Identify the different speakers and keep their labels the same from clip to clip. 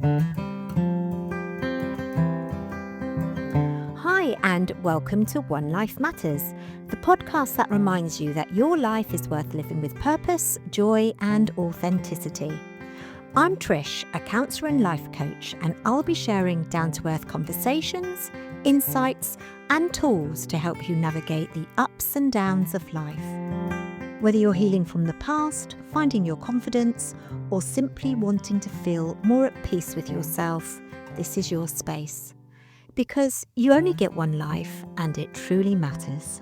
Speaker 1: Hi, and welcome to One Life Matters, the podcast that reminds you that your life is worth living with purpose, joy, and authenticity. I'm Trish, a counsellor and life coach, and I'll be sharing down to earth conversations, insights, and tools to help you navigate the ups and downs of life. Whether you're healing from the past, finding your confidence, or simply wanting to feel more at peace with yourself, this is your space. Because you only get one life and it truly matters.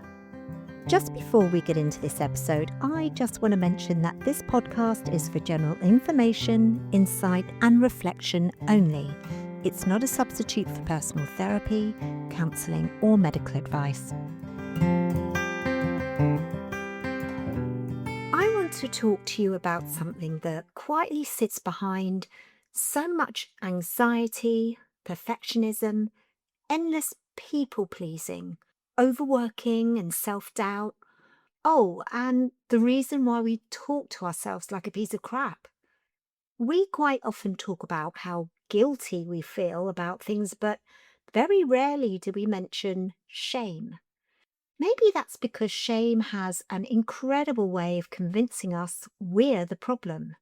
Speaker 1: Just before we get into this episode, I just want to mention that this podcast is for general information, insight, and reflection only. It's not a substitute for personal therapy, counselling, or medical advice. I want to talk to you about something that quietly sits behind so much anxiety, perfectionism, endless people-pleasing, overworking and self-doubt. Oh, and the reason why we talk to ourselves like a piece of crap. We quite often talk about how guilty we feel about things, but very rarely do we mention shame. Maybe that's because shame has an incredible way of convincing us we're the problem.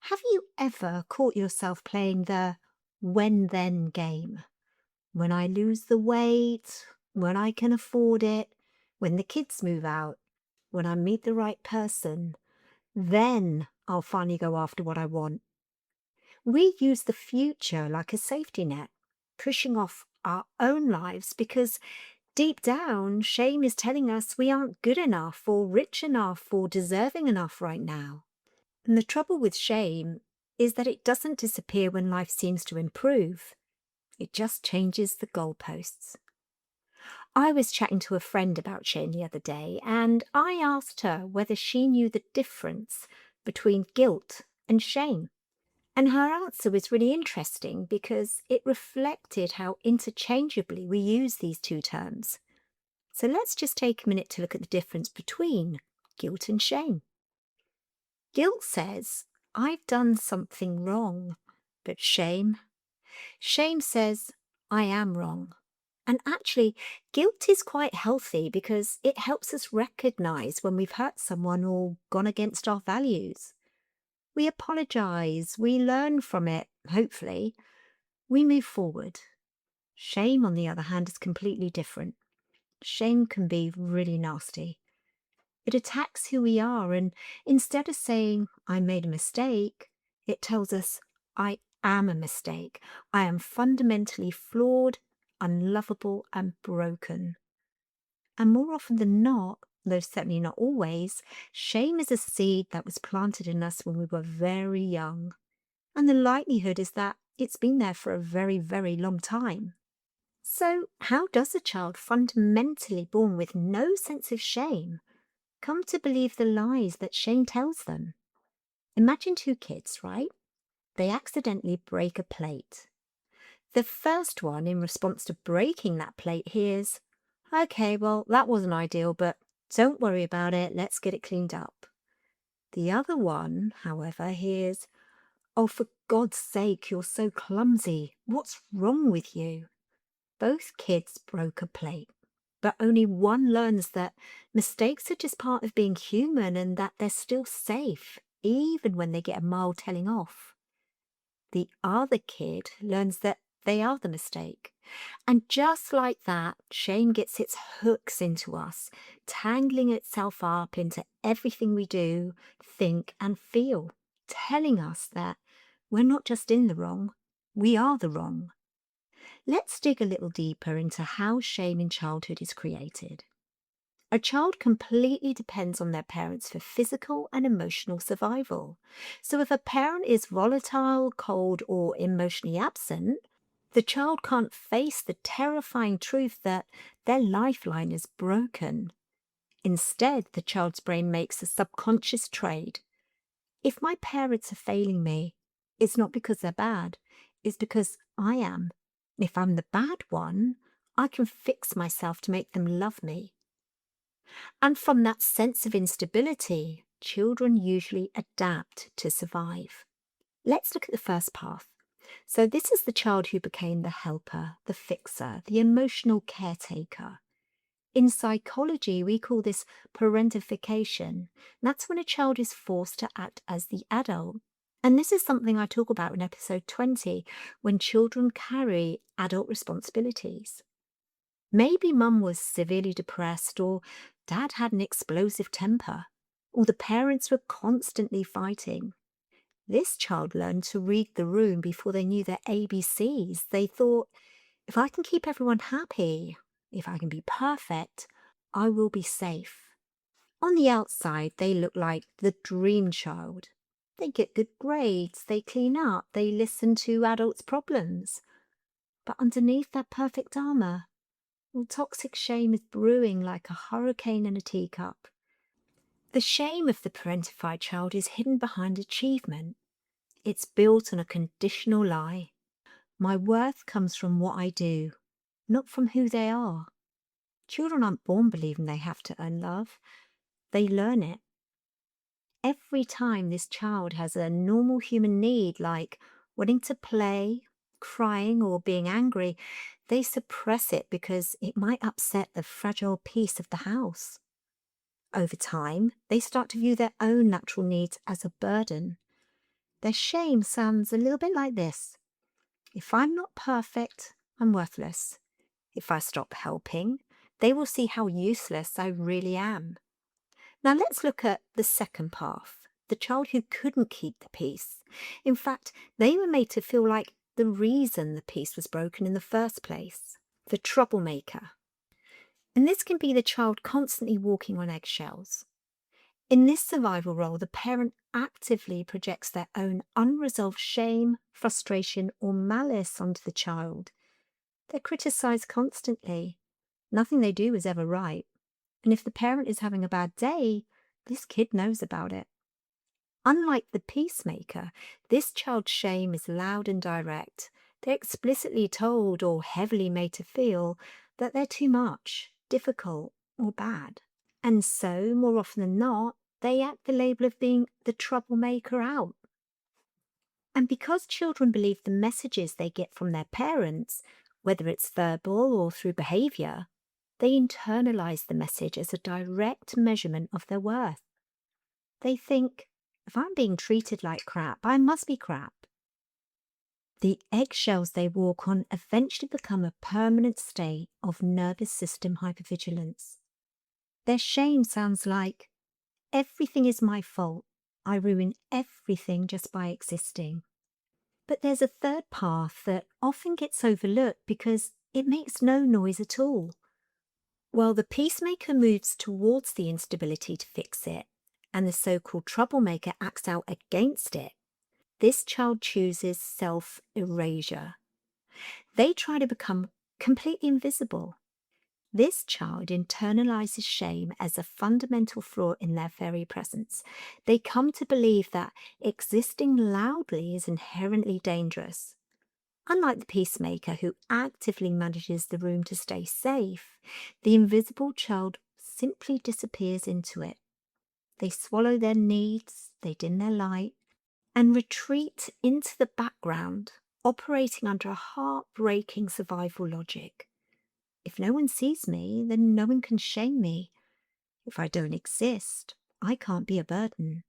Speaker 1: Have you ever caught yourself playing the when-then game? When I lose the weight, when I can afford it, when the kids move out, when I meet the right person, then I'll finally go after what I want. We use the future like a safety net, pushing off our own lives because deep down, shame is telling us we aren't good enough or rich enough or deserving enough right now. And the trouble with shame is that it doesn't disappear when life seems to improve. It just changes the goalposts. I was chatting to a friend about shame the other day, and I asked her whether she knew the difference between guilt and shame. And her answer was really interesting because it reflected how interchangeably we use these two terms. So let's just take a minute to look at the difference between guilt and shame. Guilt says, I've done something wrong, but shame says, I am wrong. And actually, guilt is quite healthy because it helps us recognize when we've hurt someone or gone against our values. We apologize, we learn from it, hopefully, we move forward. Shame, on the other hand, is completely different. Shame can be really nasty. It attacks who we are, and instead of saying, I made a mistake, it tells us, I am a mistake. I am fundamentally flawed, unlovable, and broken. And more often than not, though certainly not always, shame is a seed that was planted in us when we were very young. And the likelihood is that it's been there for a very, very long time. So, how does a child fundamentally born with no sense of shame come to believe the lies that shame tells them? Imagine two kids, right? They accidentally break a plate. The first one, in response to breaking that plate, hears, okay, well, that wasn't ideal, but don't worry about it. Let's get it cleaned up. The other one, however, hears, oh, for God's sake, you're so clumsy. What's wrong with you? Both kids broke a plate, but only one learns that mistakes are just part of being human and that they're still safe, even when they get a mild telling off. The other kid learns that they are the mistake. And just like that, shame gets its hooks into us, tangling itself up into everything we do, think, and feel, telling us that we're not just in the wrong, we are the wrong. Let's dig a little deeper into how shame in childhood is created. A child completely depends on their parents for physical and emotional survival. So if a parent is volatile, cold, or emotionally absent, the child can't face the terrifying truth that their lifeline is broken. Instead, the child's brain makes a subconscious trade. If my parents are failing me, it's not because they're bad, it's because I am. If I'm the bad one, I can fix myself to make them love me. And from that sense of instability, children usually adapt to survive. Let's look at the first path. So, this is the child who became the helper, the fixer, the emotional caretaker. In psychology, we call this parentification. That's when a child is forced to act as the adult. And this is something I talk about in episode 20 when children carry adult responsibilities. Maybe mum was severely depressed, or dad had an explosive temper, or the parents were constantly fighting. This child learned to read the room before they knew their ABCs. They thought, if I can keep everyone happy, if I can be perfect, I will be safe. On the outside, they look like the dream child. They get good grades, they clean up, they listen to adults' problems. But underneath that perfect armor, well, toxic shame is brewing like a hurricane in a teacup. The shame of the parentified child is hidden behind achievement. It's built on a conditional lie. My worth comes from what I do, not from who they are. Children aren't born believing they have to earn love. They learn it. Every time this child has a normal human need like wanting to play, crying, or being angry, they suppress it because it might upset the fragile peace of the house. Over time, they start to view their own natural needs as a burden. Their shame sounds a little bit like this: if I'm not perfect, I'm worthless. If I stop helping, they will see how useless I really am. Now let's look at the second path, the child who couldn't keep the peace. In fact, they were made to feel like the reason the peace was broken in the first place, the troublemaker. And this can be the child constantly walking on eggshells. In this survival role, the parent actively projects their own unresolved shame, frustration, or malice onto the child. They're criticized constantly. Nothing they do is ever right. And if the parent is having a bad day, this kid knows about it. Unlike the peacemaker, this child's shame is loud and direct. They're explicitly told or heavily made to feel that they're too much, difficult, or bad. And so, more often than not, they act the label of being the troublemaker out. And because children believe the messages they get from their parents, whether it's verbal or through behavior, they internalize the message as a direct measurement of their worth. They think, if I'm being treated like crap, I must be crap. The eggshells they walk on eventually become a permanent state of nervous system hypervigilance. Their shame sounds like, everything is my fault. I ruin everything just by existing. But there's a third path that often gets overlooked because it makes no noise at all. While the peacemaker moves towards the instability to fix it, and the so-called troublemaker acts out against it, this child chooses self-erasure. They try to become completely invisible. This child internalizes shame as a fundamental flaw in their very presence. They come to believe that existing loudly is inherently dangerous. Unlike the peacemaker who actively manages the room to stay safe, the invisible child simply disappears into it. They swallow their needs, they dim their light, and retreat into the background, operating under a heartbreaking survival logic. If no one sees me, then no one can shame me. If I don't exist, I can't be a burden.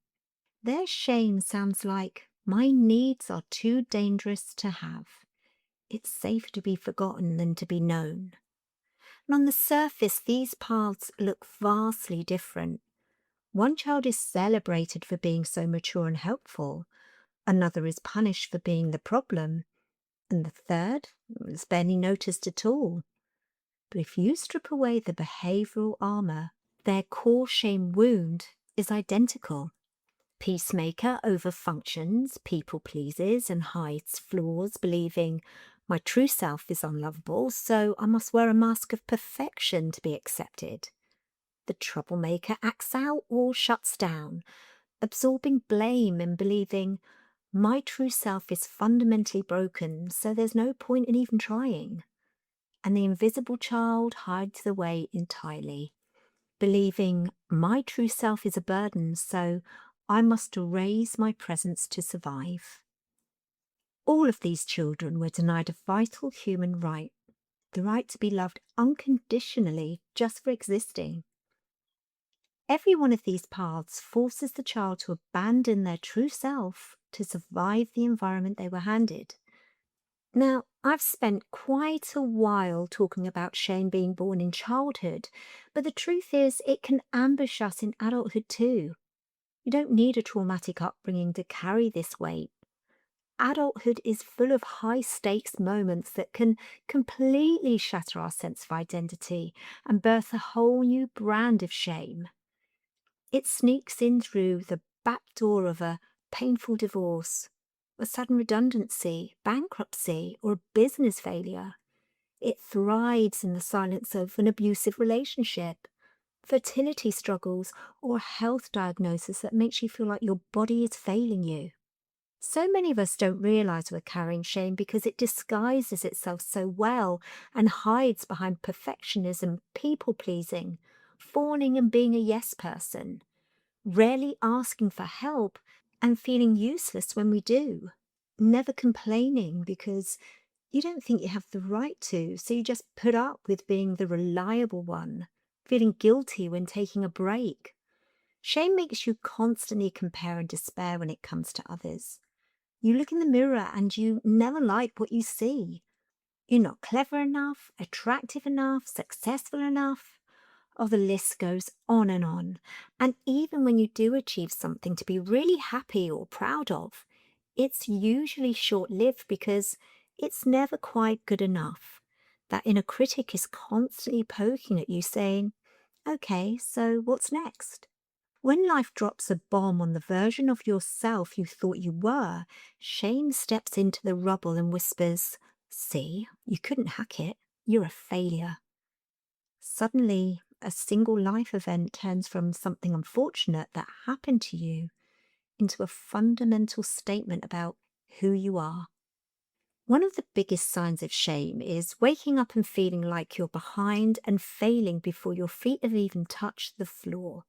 Speaker 1: Their shame sounds like, my needs are too dangerous to have. It's safer to be forgotten than to be known. And on the surface, these paths look vastly different. One child is celebrated for being so mature and helpful. Another is punished for being the problem. And the third is barely noticed at all. But if you strip away the behavioral armor, their core shame wound is identical. Peacemaker overfunctions, people pleases, and hides flaws, believing my true self is unlovable, so I must wear a mask of perfection to be accepted. The troublemaker acts out or shuts down, absorbing blame and believing my true self is fundamentally broken, so there's no point in even trying. And the invisible child hides away entirely, believing my true self is a burden, so I must erase my presence to survive. All of these children were denied a vital human right, the right to be loved unconditionally just for existing. Every one of these paths forces the child to abandon their true self to survive the environment they were handed. Now, I've spent quite a while talking about shame being born in childhood, but the truth is it can ambush us in adulthood too. You don't need a traumatic upbringing to carry this weight. Adulthood is full of high stakes moments that can completely shatter our sense of identity and birth a whole new brand of shame. It sneaks in through the back door of a painful divorce, a sudden redundancy, bankruptcy, or a business failure. It thrives in the silence of an abusive relationship, fertility struggles, or a health diagnosis that makes you feel like your body is failing you. So many of us don't realize we're carrying shame because it disguises itself so well and hides behind perfectionism, people pleasing, fawning and being a yes person, rarely asking for help and feeling useless when we do, never complaining because you don't think you have the right to, so you just put up with being the reliable one, feeling guilty when taking a break. Shame makes you constantly compare and despair when it comes to others. You look in the mirror and you never like what you see. You're not clever enough, attractive enough, successful enough. Oh, the list goes on and on. And even when you do achieve something to be really happy or proud of, it's usually short lived because it's never quite good enough. That inner critic is constantly poking at you, saying, okay, so what's next? When life drops a bomb on the version of yourself you thought you were, shame steps into the rubble and whispers, see, you couldn't hack it. You're a failure. Suddenly, a single life event turns from something unfortunate that happened to you into a fundamental statement about who you are. One of the biggest signs of shame is waking up and feeling like you're behind and failing before your feet have even touched the floor.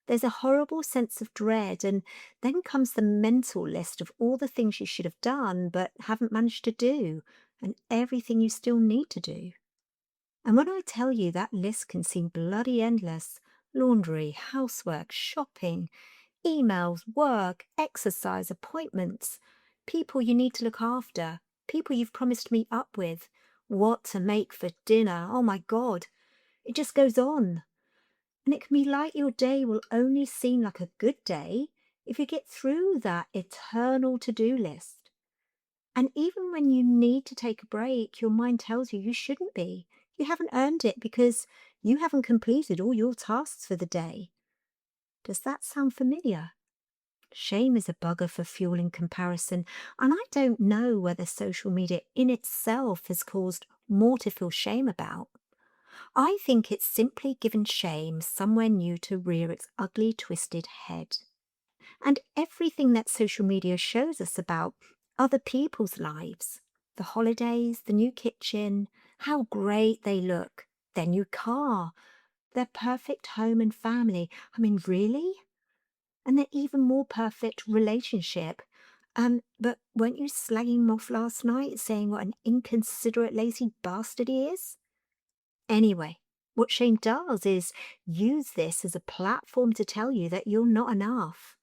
Speaker 1: There's a horrible sense of dread, and then comes the mental list of all the things you should have done but haven't managed to do, and everything you still need to do. And when I tell you that list can seem bloody endless, laundry, housework, shopping, emails, work, exercise, appointments, people you need to look after, people you've promised to meet up with, what to make for dinner, oh my God, it just goes on. And it can be like your day will only seem like a good day if you get through that eternal to-do list. And even when you need to take a break, your mind tells you you shouldn't be. You haven't earned it because you haven't completed all your tasks for the day. Does that sound familiar? Shame is a bugger for fueling comparison, and I don't know whether social media in itself has caused more to feel shame about. I think it's simply given shame somewhere new to rear its ugly, twisted head. And everything that social media shows us about other people's lives, the holidays, the new kitchen, how great they look, their new car, their perfect home and family. I mean, really? And their even more perfect relationship. But weren't you slagging him off last night, saying what an inconsiderate, lazy bastard he is? Anyway, what shame does is use this as a platform to tell you that you're not enough.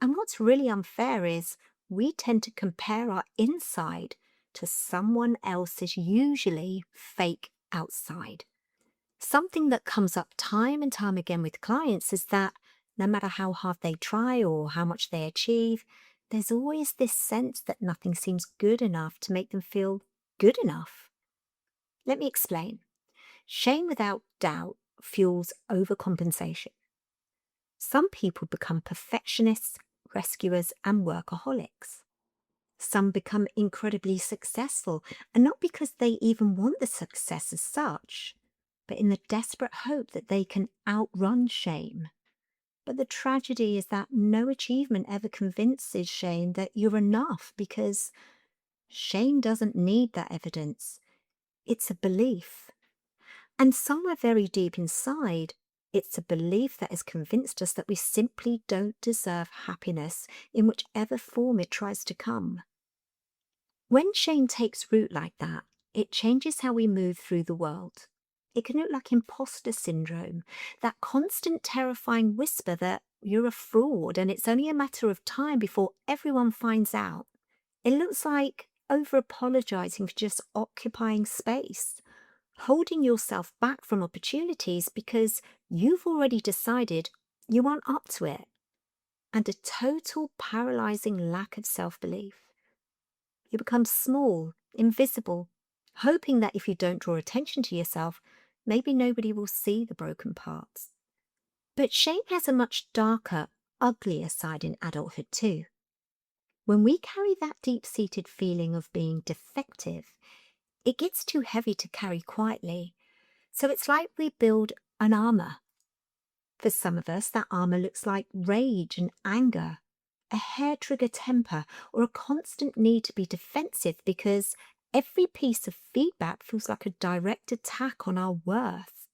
Speaker 1: And what's really unfair is we tend to compare our inside to someone else's usually fake outside. Something that comes up time and time again with clients is that no matter how hard they try or how much they achieve, there's always this sense that nothing seems good enough to make them feel good enough. Let me explain. Shame without doubt fuels overcompensation. Some people become perfectionists, rescuers, and workaholics. Some become incredibly successful, and not because they even want the success as such, but in the desperate hope that they can outrun shame. But the tragedy is that no achievement ever convinces shame that you're enough, because shame doesn't need that evidence. It's a belief. And somewhere very deep inside, it's a belief that has convinced us that we simply don't deserve happiness in whichever form it tries to come. When shame takes root like that, it changes how we move through the world. It can look like imposter syndrome, that constant terrifying whisper that you're a fraud and it's only a matter of time before everyone finds out. It looks like over apologizing for just occupying space, holding yourself back from opportunities because you've already decided you aren't up to it, and a total paralyzing lack of self belief. You become small, invisible, hoping that if you don't draw attention to yourself, maybe nobody will see the broken parts. But shame has a much darker, uglier side in adulthood too. When we carry that deep-seated feeling of being defective, it gets too heavy to carry quietly. So it's like we build an armor. For some of us, that armor looks like rage and anger, a hair-trigger temper, or a constant need to be defensive because every piece of feedback feels like a direct attack on our worth.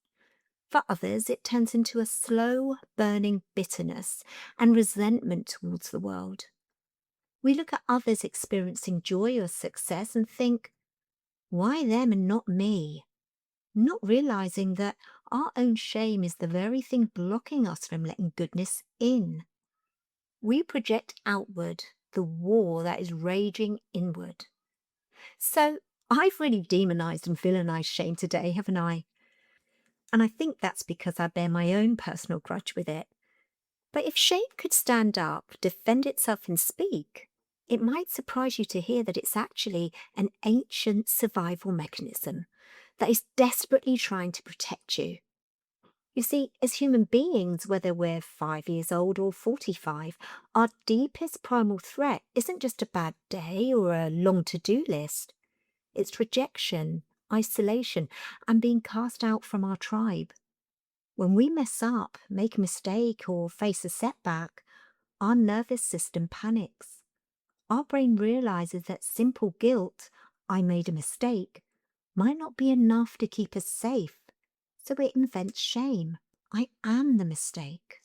Speaker 1: For others, it turns into a slow, burning bitterness and resentment towards the world. We look at others experiencing joy or success and think, why them and not me? Not realizing that our own shame is the very thing blocking us from letting goodness in. We project outward the war that is raging inward. So I've really demonized and villainized shame today, haven't I? And I think that's because I bear my own personal grudge with it. But if shame could stand up, defend itself, and speak, it might surprise you to hear that it's actually an ancient survival mechanism that is desperately trying to protect you. You see, as human beings, whether we're 5 years old or 45, our deepest primal threat isn't just a bad day or a long to-do list. It's rejection, isolation, and being cast out from our tribe. When we mess up, make a mistake, or face a setback, our nervous system panics. Our brain realizes that simple guilt, I made a mistake, might not be enough to keep us safe. So it invents shame. I am the mistake.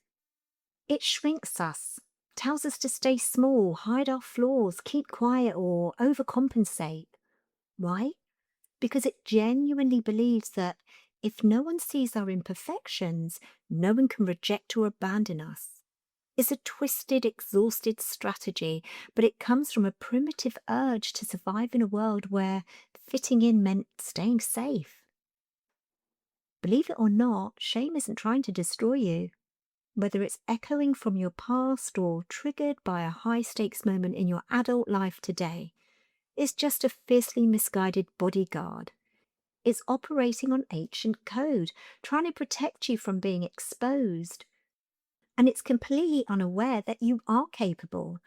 Speaker 1: It shrinks us, tells us to stay small, hide our flaws, keep quiet, or overcompensate. Why? Because it genuinely believes that if no one sees our imperfections, no one can reject or abandon us. It's a twisted, exhausted strategy, but it comes from a primitive urge to survive in a world where fitting in meant staying safe. Believe it or not, shame isn't trying to destroy you. Whether it's echoing from your past or triggered by a high-stakes moment in your adult life today, it's just a fiercely misguided bodyguard. It's operating on ancient code, trying to protect you from being exposed. And it's completely unaware that you are capable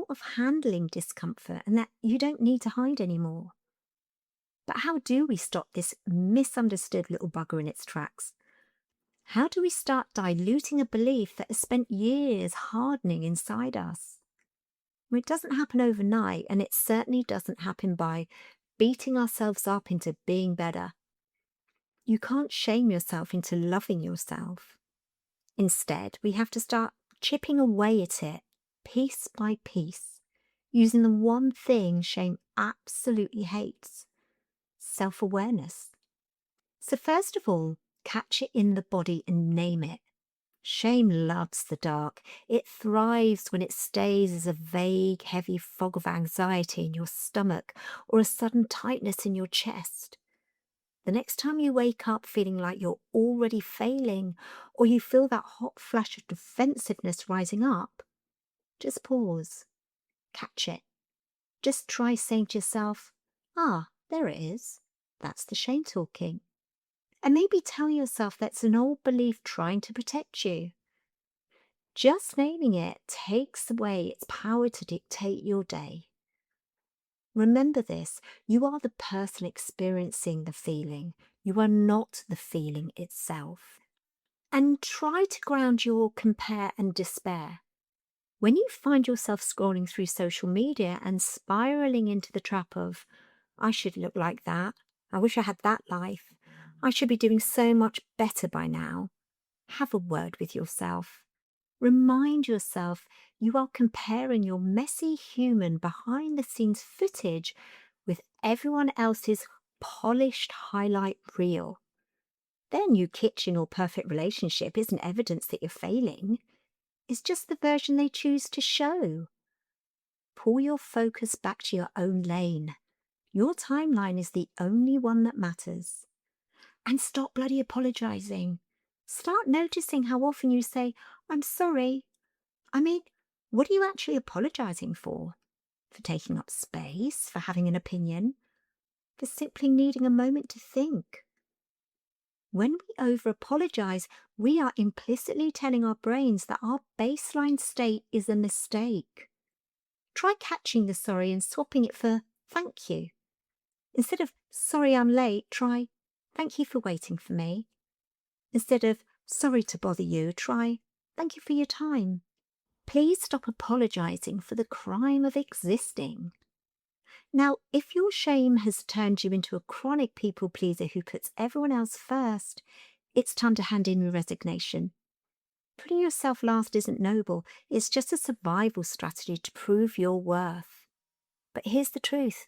Speaker 1: of handling discomfort and that you don't need to hide anymore. But how do we stop this misunderstood little bugger in its tracks? How do we start diluting a belief that has spent years hardening inside us? Well, it doesn't happen overnight, and it certainly doesn't happen by beating ourselves up into being better. You can't shame yourself into loving yourself. Instead, we have to start chipping away at it, piece by piece, using the one thing shame absolutely hates: self-awareness. So first of all, catch it in the body and name it. Shame loves the dark. It thrives when it stays as a vague, heavy fog of anxiety in your stomach or a sudden tightness in your chest. The next time you wake up feeling like you're already failing, or you feel that hot flash of defensiveness rising up, just pause, catch it. Just try saying to yourself, there it is. That's the shame talking. And maybe tell yourself that's an old belief trying to protect you. Just naming it takes away its power to dictate your day. Remember this, you are the person experiencing the feeling. You are not the feeling itself. And try to ground your compare and despair. When you find yourself scrolling through social media and spiraling into the trap of, I should look like that, I wish I had that life, I should be doing so much better by now, have a word with yourself. Remind yourself you are comparing your messy human behind the scenes footage with everyone else's polished highlight reel. Their new kitchen or perfect relationship isn't evidence that you're failing. It's just the version they choose to show. Pull your focus back to your own lane. Your timeline is the only one that matters. And stop bloody apologizing. Start noticing how often you say, I'm sorry. I mean, what are you actually apologizing for? For taking up space? For having an opinion? For simply needing a moment to think? When we over-apologize, we are implicitly telling our brains that our baseline state is a mistake. Try catching the sorry and swapping it for thank you. Instead of sorry I'm late, try thank you for waiting for me. Instead of sorry to bother you, try thank you for your time. Please stop apologizing for the crime of existing. Now, if your shame has turned you into a chronic people pleaser who puts everyone else first, it's time to hand in your resignation. Putting yourself last isn't noble, it's just a survival strategy to prove your worth. But here's the truth.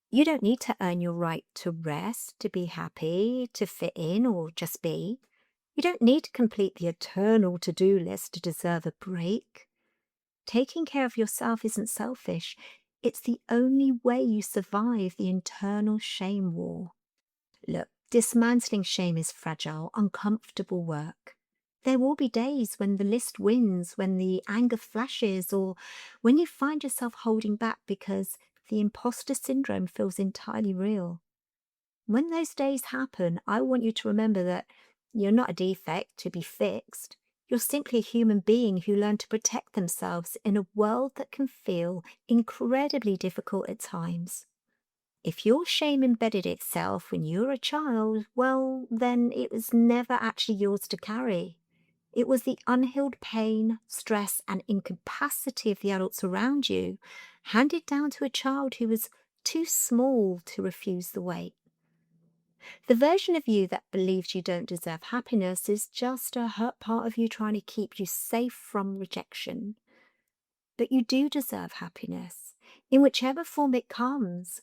Speaker 1: You don't need to earn your right to rest, to be happy, to fit in, or just be. You don't need to complete the eternal to-do list to deserve a break. Taking care of yourself isn't selfish. It's the only way you survive the internal shame war. Look, dismantling shame is fragile, uncomfortable work. There will be days when the list wins, when the anger flashes, or when you find yourself holding back because the imposter syndrome feels entirely real. When those days happen, I want you to remember that you're not a defect to be fixed. You're simply a human being who learned to protect themselves in a world that can feel incredibly difficult at times. If your shame embedded itself when you were a child, well, then it was never actually yours to carry. It was the unhealed pain, stress, and incapacity of the adults around you, handed down to a child who was too small to refuse the weight. The version of you that believes you don't deserve happiness is just a hurt part of you trying to keep you safe from rejection. But you do deserve happiness, in whichever form it comes.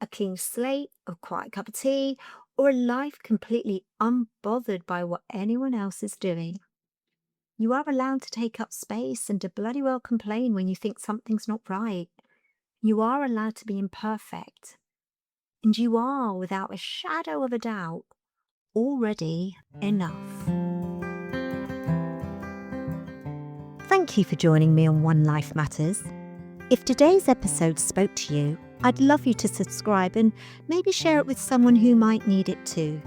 Speaker 1: A clean slate, a quiet cup of tea, or a life completely unbothered by what anyone else is doing. You are allowed to take up space and to bloody well complain when you think something's not right. You are allowed to be imperfect. And you are, without a shadow of a doubt, already enough. Thank you for joining me on One Life Matters. If today's episode spoke to you, I'd love you to subscribe and maybe share it with someone who might need it too.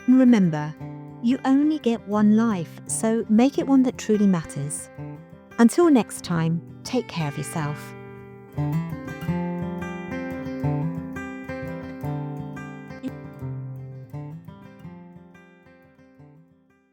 Speaker 1: And remember, you only get one life, so make it one that truly matters. Until next time, take care of yourself.